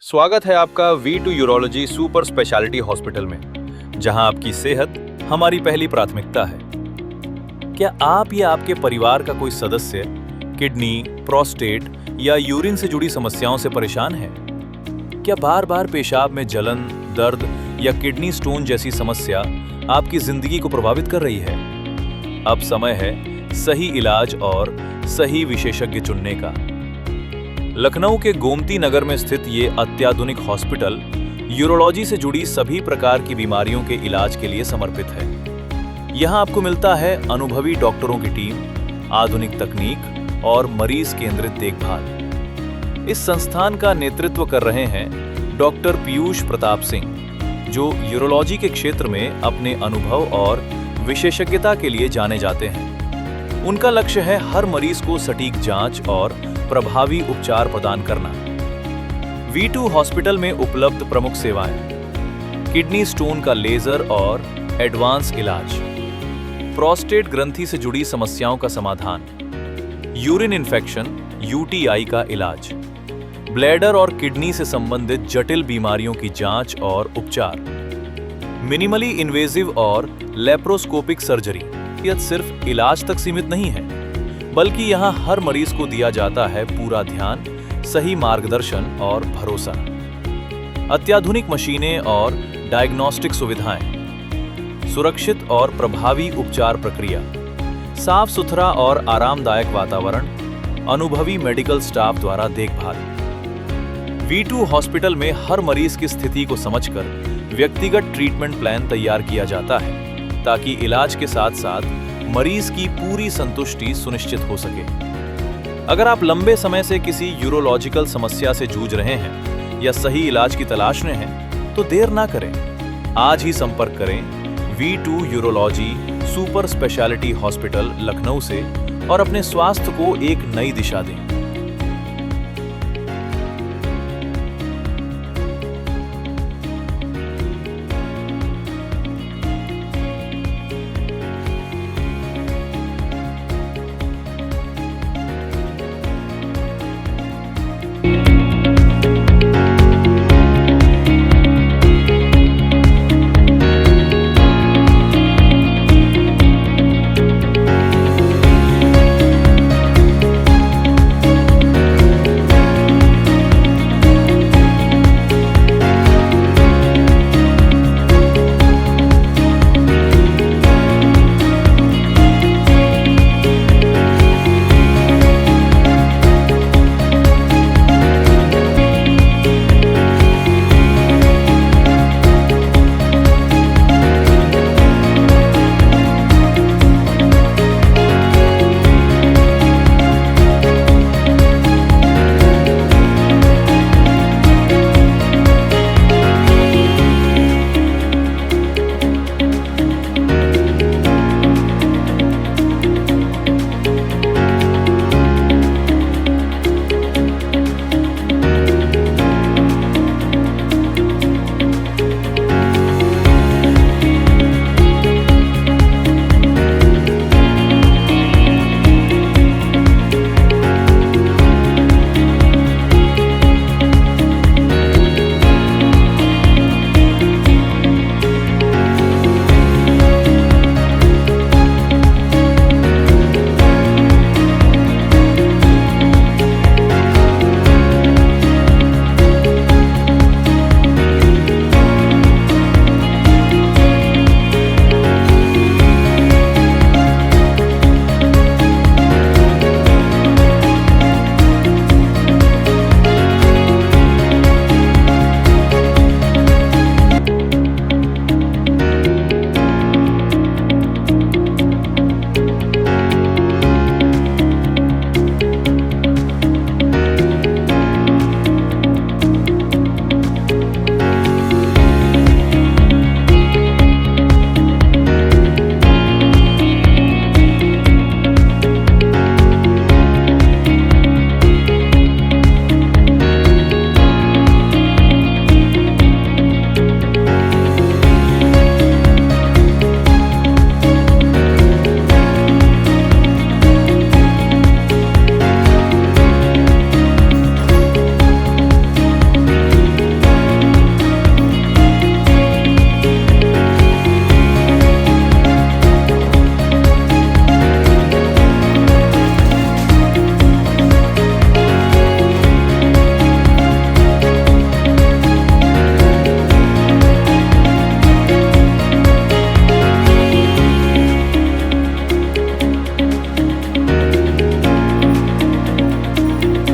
स्वागत है आपका V2 urology super speciality hospital में, जहां आपकी सेहत हमारी पहली प्राथमिकता है। क्या आप या आपके परिवार का कोई सदस्य किडनी, प्रोस्टेट या यूरिन से जुड़ी समस्याओं से परेशान है? क्या बार बार पेशाब में जलन, दर्द या किडनी स्टोन जैसी समस्या आपकी जिंदगी को प्रभावित कर रही है? अब समय है सही इलाज और सही विशेषज्ञ चुनने का। लखनऊ के गोमती नगर में स्थित ये अत्याधुनिक हॉस्पिटल यूरोलॉजी से जुड़ी सभी प्रकार की बीमारियों के इलाज के लिए समर्पित है। यहाँ आपको मिलता है अनुभवी डॉक्टरों की टीम, आधुनिक तकनीक और मरीज केंद्रित देखभाल। इस संस्थान का नेतृत्व कर रहे हैं डॉक्टर पीयूष प्रताप सिंह, जो यूरोलॉजी के क्षेत्र में अपने अनुभव और विशेषज्ञता के लिए जाने जाते हैं। उनका लक्ष्य है हर मरीज को सटीक जांच और प्रभावी उपचार प्रदान करना। V2 हॉस्पिटल में उपलब्ध प्रमुख सेवाएं: किडनी स्टोन का लेजर और एडवांस इलाज, प्रोस्टेट ग्रंथि से जुड़ी समस्याओं का समाधान, यूरिन इन्फेक्शन UTI का इलाज, ब्लैडर और किडनी से संबंधित जटिल बीमारियों की जांच और उपचार, मिनिमली इन्वेजिव और लेप्रोस्कोपिक सर्जरी। यह सिर्फ इलाज तक सीमित नहीं है, बल्कि यहाँ हर मरीज को दिया जाता है पूरा ध्यान, सही मार्गदर्शन और भरोसा। अत्याधुनिक मशीनें और डायग्नोस्टिक सुविधाएं, सुरक्षित और प्रभावी उपचार प्रक्रिया, साफ सुथरा और आरामदायक वातावरण, अनुभवी मेडिकल स्टाफ द्वारा देखभाल। V2 हॉस्पिटल में हर मरीज की स्थिति को समझकर व्यक्तिगत ट्रीटमेंट प्लान तैयार किया जाता है, ताकि इलाज के साथ साथ मरीज की पूरी संतुष्टि सुनिश्चित हो सके। अगर आप लंबे समय से किसी यूरोलॉजिकल समस्या से जूझ रहे हैं या सही इलाज की तलाश में हैं, तो देर ना करें। आज ही संपर्क करें V2 urology super speciality hospital Lucknow से और अपने स्वास्थ्य को एक नई दिशा दें।